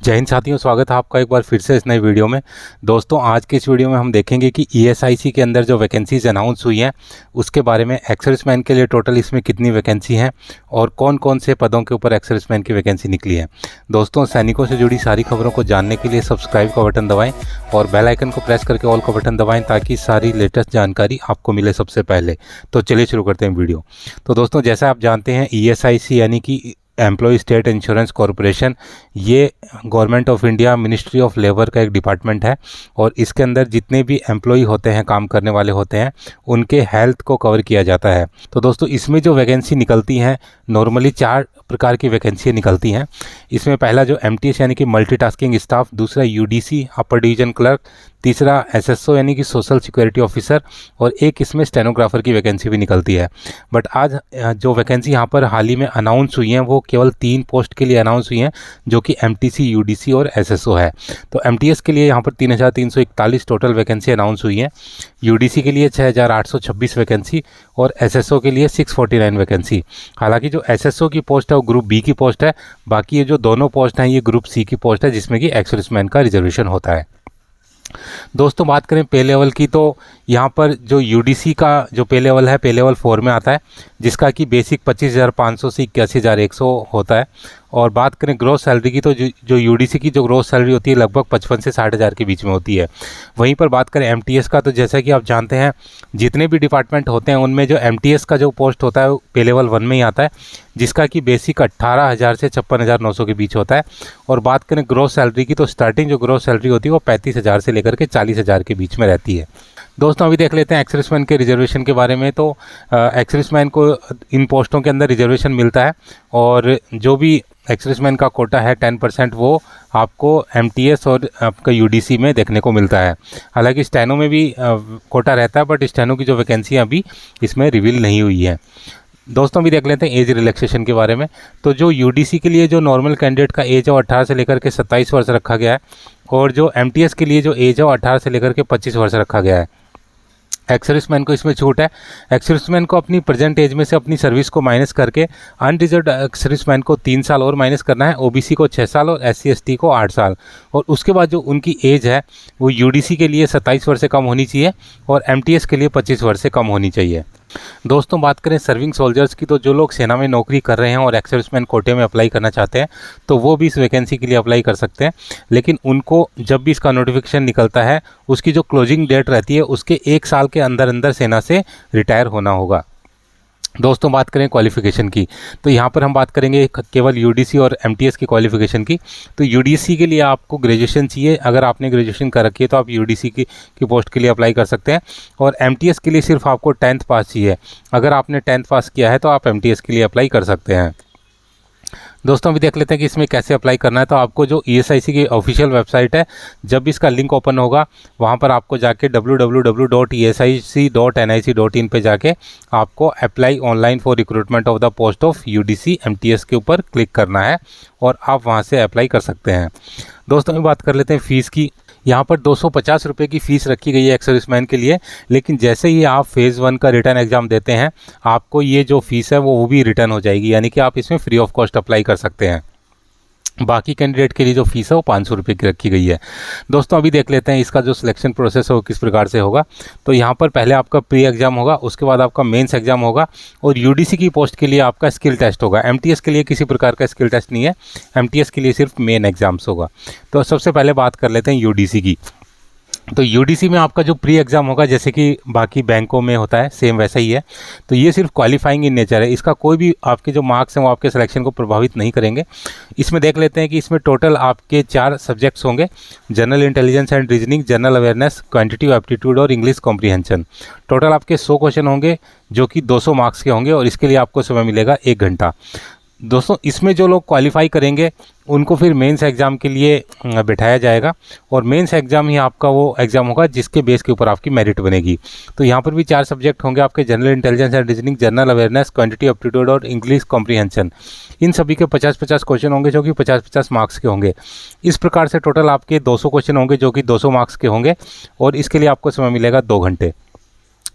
जय हिंद साथियों, स्वागत है आपका एक बार फिर से इस नई वीडियो में। दोस्तों, आज के इस वीडियो में हम देखेंगे कि ईएसआईसी के अंदर जो वैकेंसीज अनाउंस हुई हैं उसके बारे में। एक्स-सर्विसमैन के लिए टोटल इसमें कितनी वैकेंसी हैं और कौन कौन से पदों के ऊपर एक्स-सर्विसमैन की वैकेंसी निकली है। दोस्तों, सैनिकों से जुड़ी सारी खबरों को जानने के लिए सब्सक्राइब का बटन दबाएं और बेल आइकन को प्रेस करके ऑल का बटन दबाएं ताकि सारी लेटेस्ट जानकारी आपको मिले सबसे पहले। तो चलिए शुरू करते हैं वीडियो। तो दोस्तों, जैसा आप जानते हैं, ईएसआईसी यानी कि एम्प्लॉय स्टेट इंश्योरेंस कॉरपोरेशन, ये government of India ministry of labour का एक डिपार्टमेंट है और इसके अंदर जितने भी एम्प्लॉय होते हैं, काम करने वाले होते हैं, उनके हेल्थ को कवर किया जाता है। तो दोस्तों, इसमें जो वैकेंसी निकलती हैं, नॉर्मली 4 प्रकार की वैकेंसी निकलती हैं। इसमें पहला जो एमटीएस यानी कि मल्टीटास्किंग स्टाफ, दूसरा यूडीसी अपर डिवीजन क्लर्क, तीसरा एसएसओ यानी कि सोशल सिक्योरिटी ऑफिसर और एक इसमें स्टेनोग्राफर की वैकेंसी भी निकलती है। बट आज जो वैकेंसी यहाँ पर हाल ही में अनाउंस हुई हैं वो केवल 3 पोस्ट के लिए अनाउंस हुई हैं, जो कि एमटीसी, यूडीसी और एसएसओ है। तो एमटीएस के लिए यहाँ पर 3341 टोटल वैकेंसी अनाउंस हुई हैं, यूडीसी के लिए 6826 वैकेंसी और एसएसओ के लिए 649 वैकेंसी। हालांकि जो एसएसओ की पोस्ट है वो ग्रुप बी की पोस्ट है, बाकी ये जो दोनों पोस्ट हैं ये ग्रुप सी की पोस्ट है, जिसमें कि एक्स-सर्विसमैन का रिजर्वेशन होता है। दोस्तों, बात करें पे लेवल की, तो यहाँ पर जो यूडीसी का जो पे लेवल है, पे लेवल 4 में आता है, जिसका कि बेसिक 25,500 से 81,100 होता है। और बात करें ग्रोस सैलरी की, तो जो यूडीसी की जो ग्रोस सैलरी होती है लगभग 55 से 60,000 के बीच में होती है। वहीं पर बात करें एमटीएस का, तो जैसा कि आप जानते हैं, जितने भी डिपार्टमेंट होते हैं उनमें जो एमटीएस का जो पोस्ट होता है वो पे लेवल 1 में ही आता है, जिसका कि बेसिक 18,000 से 56,900 के बीच होता है। और बात करें ग्रोस सैलरी की, तो स्टार्टिंग जो ग्रोस सैलरी होती है वो 35,000 से लेकर के 40,000 के बीच में रहती है। दोस्तों, अभी देख लेते हैं एक्स-सर्विसमैन के रिजर्वेशन के बारे में। तो एक्स-सर्विसमैन को इन पोस्टों के अंदर रिजर्वेशन मिलता है और जो भी एक्स-सर्विसमैन का कोटा है 10% वो आपको एमटीएस और आपका यूडीसी में देखने को मिलता है। हालांकि स्टेनो में भी कोटा रहता है, बट स्टेनो की जो वैकेंसी अभी इसमें रिवील नहीं हुई है। दोस्तों, अभी देख लेते हैं एज रिलैक्सेशन के बारे में। तो जो यूडीसी के लिए जो नॉर्मल कैंडिडेट का एज है वो 18 से लेकर के 27 वर्ष रखा गया है और जो एमटीएस के लिए जो एज है वो 18 से लेकर के 25 वर्ष रखा गया है। एक्स-सर्विसमैन को इसमें छूट है। एक्स-सर्विसमैन को अपनी प्रेजेंट एज में से अपनी सर्विस को माइनस करके अनरिजर्व्ड एक्स-सर्विसमैन को 3 साल और माइनस करना है, ओबीसी को 6 साल और एससी/एसटी को 8 साल। और उसके बाद जो उनकी एज है वो यूडीसी के लिए 27 वर्ष से कम होनी चाहिए और एमटीएस के लिए 25 वर्ष से कम होनी चाहिए। दोस्तों, बात करें सर्विंग सोल्जर्स की, तो जो लोग सेना में नौकरी कर रहे हैं और एक्स-सर्विसमैन कोटे में अप्लाई करना चाहते हैं तो वो भी इस वैकेंसी के लिए अप्लाई कर सकते हैं। लेकिन उनको जब भी इसका नोटिफिकेशन निकलता है, उसकी जो क्लोजिंग डेट रहती है उसके 1 साल के अंदर अंदर सेना से रिटायर होना होगा। दोस्तों, बात करें क्वालिफ़िकेशन की, तो यहाँ पर हम बात करेंगे केवल यूडीसी और एमटीएस की क्वालिफ़िकेशन की। तो यूडीसी के लिए आपको ग्रेजुएशन चाहिए। अगर आपने ग्रेजुएशन कर रखी है तो आप यूडीसी की पोस्ट के लिए अप्लाई कर सकते हैं और एमटीएस के लिए सिर्फ आपको 10th पास चाहिए। अगर आपने 10th पास किया है तो आप एमटीएस के लिए अप्लाई कर सकते हैं। दोस्तों, अभी देख लेते हैं कि इसमें कैसे अप्लाई करना है। तो आपको जो ईएसआईसी की ऑफिशियल वेबसाइट है, जब भी इसका लिंक ओपन होगा वहाँ पर आपको जाके www.esic.nic.in पे जाके आपको apply online for recruitment of the post of UDC MTS के ऊपर क्लिक करना है और आप वहाँ से अप्लाई कर सकते हैं। दोस्तों, अभी बात कर लेते हैं फ़ीस की। यहाँ पर 250 रुपये की फ़ीस रखी गई है एक्स-सर्विसमैन के लिए, लेकिन जैसे ही आप फेज़ 1 का रिटर्न एग्ज़ाम देते हैं आपको ये जो फ़ीस है वो भी रिटर्न हो जाएगी, यानी कि आप इसमें फ्री ऑफ कॉस्ट अप्लाई कर सकते हैं। बाकी कैंडिडेट के लिए जो फीस है वो 500 रुपये की रखी गई है। दोस्तों, अभी देख लेते हैं इसका जो सिलेक्शन प्रोसेस है वो किस प्रकार से होगा। तो यहाँ पर पहले आपका प्री एग्ज़ाम होगा, उसके बाद आपका मेंस एग्ज़ाम होगा और यूडीसी की पोस्ट के लिए आपका स्किल टेस्ट होगा। एमटीएस के लिए किसी प्रकार का स्किल टेस्ट नहीं है, एमटीएस के लिए सिर्फ मेन एग्ज़ाम्स होगा। तो सबसे पहले बात कर लेते हैं यूडीसी की। तो यूडीसी में आपका जो प्री एग्ज़ाम होगा, जैसे कि बाकी बैंकों में होता है सेम वैसा ही है। तो ये सिर्फ क्वालिफाइंग इन नेचर है, इसका कोई भी आपके जो मार्क्स हैं वो आपके सिलेक्शन को प्रभावित नहीं करेंगे। इसमें देख लेते हैं कि इसमें टोटल आपके 4 सब्जेक्ट्स होंगे: general intelligence and reasoning, general awareness, quantitative aptitude और इंग्लिश कॉम्प्रीहेंशन। टोटल आपके 100 क्वेश्चन होंगे जो कि 200 मार्क्स के होंगे और इसके लिए आपको समय मिलेगा 1 घंटा। दोस्तों, इसमें जो लोग क्वालिफाई करेंगे उनको फिर मेंस एग्ज़ाम के लिए बिठाया जाएगा और मेंस एग्ज़ाम ही आपका वो एग्ज़ाम होगा जिसके बेस के ऊपर आपकी मेरिट बनेगी। तो यहाँ पर भी 4 सब्जेक्ट होंगे आपके: general intelligence and reasoning, general awareness, quantitative aptitude और इंग्लिश कॉम्प्रीहेंशन। इन सभी के 50-50 क्वेश्चन होंगे जो कि 50-50 मार्क्स के होंगे। इस प्रकार से टोटल आपके 200 क्वेश्चन होंगे जो कि 200 मार्क्स के होंगे और इसके लिए आपको समय मिलेगा 2 घंटे।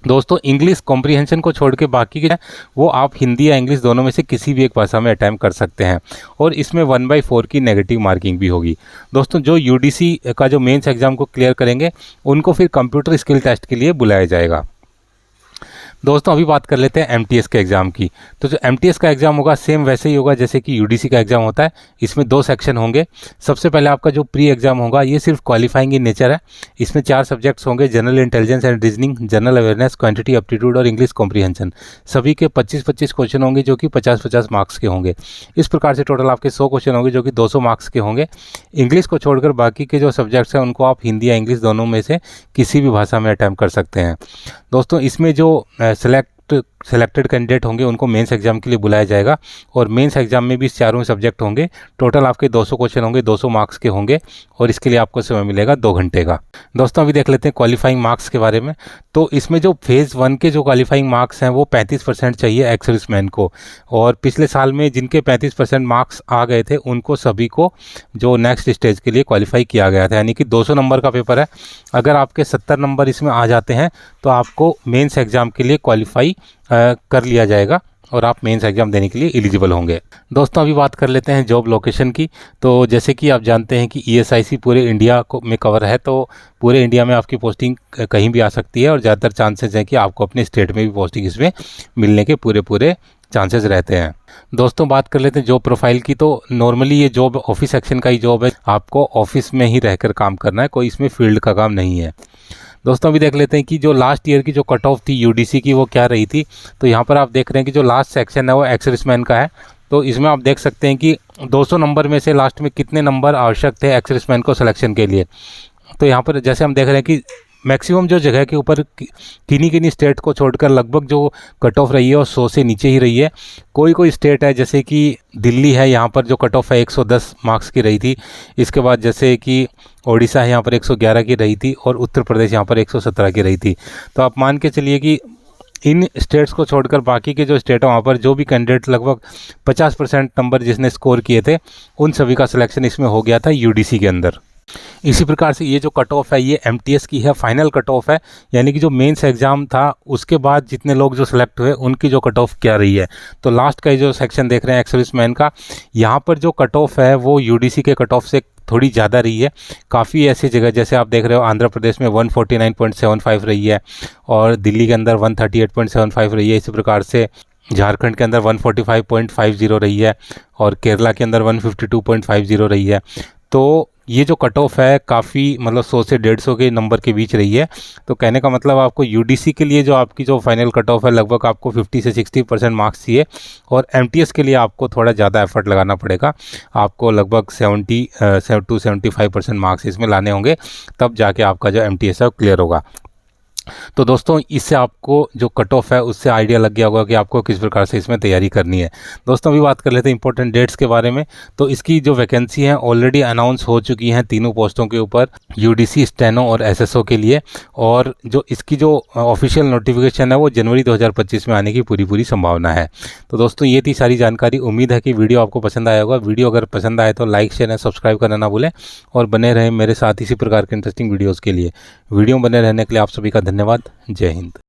दोस्तों इंग्लिश कॉम्प्रीहेंशन को छोड़ के बाकी के वो आप हिंदी या इंग्लिश दोनों में से किसी भी एक भाषा में अटैम्प्ट कर सकते हैं, और इसमें 1/4 की नेगेटिव मार्किंग भी होगी। दोस्तों जो यूडीसी का जो मेंस एग्ज़ाम को क्लियर करेंगे उनको फिर कंप्यूटर स्किल टेस्ट के लिए बुलाया जाएगा। दोस्तों अभी बात कर लेते हैं एमटीएस के एग्ज़ाम की। तो जो एमटीएस का एग्ज़ाम होगा सेम वैसे ही होगा जैसे कि यूडीसी का एग्ज़ाम होता है। इसमें 2 सेक्शन होंगे। सबसे पहले आपका जो प्री एग्ज़ाम होगा ये सिर्फ क्वालिफाइंग इन नेचर है। इसमें 4 सब्जेक्ट्स होंगे, general intelligence and reasoning, general awareness, quantity aptitude और इंग्लिश कॉम्प्रीहेंशन। सभी के 25-25 क्वेश्चन होंगे जो कि 50-50 मार्क्स के होंगे। इस प्रकार से टोटल आपके 100 क्वेश्चन होंगे जो कि 200 मार्क्स के होंगे। इंग्लिश को छोड़कर बाकी के जो सब्जेक्ट्स हैं उनको आप हिंदी या इंग्लिश दोनों में से किसी भी भाषा में अटैम्प्ट कर सकते हैं। दोस्तों इसमें जो सेलेक्टेड कैंडिडेट होंगे उनको मेंस एग्जाम के लिए बुलाया जाएगा, और मेंस एग्जाम में भी इस चारों सब्जेक्ट होंगे। टोटल आपके 200 क्वेश्चन होंगे, 200 मार्क्स के होंगे, और इसके लिए आपको समय मिलेगा 2 घंटे का। दोस्तों अभी देख लेते हैं क्वालिफाइंग मार्क्स के बारे में। तो इसमें जो फेज़ 1 के जो क्वालिफाइंग मार्क्स हैं वो 35% चाहिए एक्स सर्विसमैन को, और पिछले साल में जिनके 35% मार्क्स आ गए थे उनको सभी को जो नेक्स्ट स्टेज के लिए क्वालिफाई किया गया था। यानी कि 200 नंबर का पेपर है, अगर आपके 70 नंबर इसमें आ जाते हैं तो आपको मेंस एग्ज़ाम के लिए क्वालिफाई कर लिया जाएगा और आप मेंस एग्ज़ाम देने के लिए एलिजिबल होंगे। दोस्तों अभी बात कर लेते हैं जॉब लोकेशन की। तो जैसे कि आप जानते हैं कि ईएसआईसी पूरे इंडिया को में कवर है, तो पूरे इंडिया में आपकी पोस्टिंग कहीं भी आ सकती है, और ज़्यादातर चांसेस हैं कि आपको अपने स्टेट में भी पोस्टिंग इसमें मिलने के पूरे चांसेस रहते हैं। दोस्तों बात कर लेते हैं जॉब प्रोफाइल की। तो नॉर्मली ये जॉब ऑफिस सेक्शन का ही जॉब है, आपको ऑफिस में ही रहकर काम करना है, कोई इसमें फील्ड का काम नहीं है। दोस्तों अभी देख लेते हैं कि जो लास्ट ईयर की जो कट ऑफ थी यूडीसी की वो क्या रही थी। तो यहाँ पर आप देख रहे हैं कि जो लास्ट सेक्शन है वो एक्स सर्विसमैन का है। तो इसमें आप देख सकते हैं कि 200 नंबर में से लास्ट में कितने नंबर आवश्यक थे एक्स सर्विसमैन को सिलेक्शन के लिए। तो यहाँ पर जैसे हम देख रहे हैं कि मैक्सिमम जो जगह के ऊपर किन्हीं स्टेट को छोड़कर लगभग जो कट ऑफ रही है वो 100 से नीचे ही रही है। कोई स्टेट है जैसे कि दिल्ली है, यहाँ पर जो कट ऑफ है 110 मार्क्स की रही थी। इसके बाद जैसे कि ओडिशा है, यहाँ पर 111 की रही थी, और उत्तर प्रदेश यहाँ पर 117 की रही थी। तो आप मान के चलिए कि इन स्टेट्स को छोड़कर बाकी के जो स्टेट हैं वहाँ पर जो भी कैंडिडेट लगभग 50% नंबर जिसने स्कोर किए थे उन सभी का सिलेक्शन इसमें हो गया था यूडीसी के अंदर। इसी प्रकार से ये जो कट ऑफ है ये एमटीएस की है, फाइनल कट ऑफ है, यानी कि जो मेंस एग्जाम था उसके बाद जितने लोग जो सिलेक्ट हुए उनकी जो कट ऑफ क्या रही है। तो लास्ट का जो सेक्शन देख रहे हैं एक्स सर्विसमैन का, यहाँ पर जो कट ऑफ है वो यूडीसी के कट ऑफ से थोड़ी ज़्यादा रही है। काफ़ी ऐसी जगह जैसे आप देख रहे हो आंध्र प्रदेश में 149.75 रही है, और दिल्ली के अंदर 138.75 रही है। इसी प्रकार से झारखंड के अंदर 145.50 रही है, और केरला के अंदर 152.50 रही है। तो ये जो कट ऑफ है काफ़ी मतलब 100 से 150 के नंबर के बीच रही है। तो कहने का मतलब आपको यूडीसी के लिए जो आपकी जो फाइनल कट ऑफ है लगभग आपको 50 से 60% मार्क्स चाहिए, और एमटीएस के लिए आपको थोड़ा ज़्यादा एफर्ट लगाना पड़ेगा। आपको लगभग 70 to 75% मार्क्स इसमें लाने होंगे, तब जाके आपका जो एमटीएस है वो क्लियर होगा। तो दोस्तों इससे आपको जो कट ऑफ है उससे आइडिया लग गया होगा कि आपको किस प्रकार से इसमें तैयारी करनी है। दोस्तों अभी बात कर लेते हैं इंपॉर्टेंट डेट्स के बारे में। तो इसकी जो वैकेंसी हैं ऑलरेडी अनाउंस हो चुकी हैं तीनों पोस्टों के ऊपर, यूडीसी, स्टेनो और एसएसओ के लिए, और जो इसकी जो ऑफिशियल नोटिफिकेशन है वो जनवरी 2025 में आने की पूरी संभावना है। तो दोस्तों ये थी सारी जानकारी। उम्मीद है कि वीडियो आपको पसंद आया होगा। वीडियो अगर पसंद आए तो लाइक, शेयर एंड सब्सक्राइब करना ना भूलें, और बने रहें मेरे साथ इसी प्रकार के इंटरेस्टिंग वीडियोज़ के लिए। वीडियो बने रहने के लिए आप सभी का धन्यवाद। जय हिंद।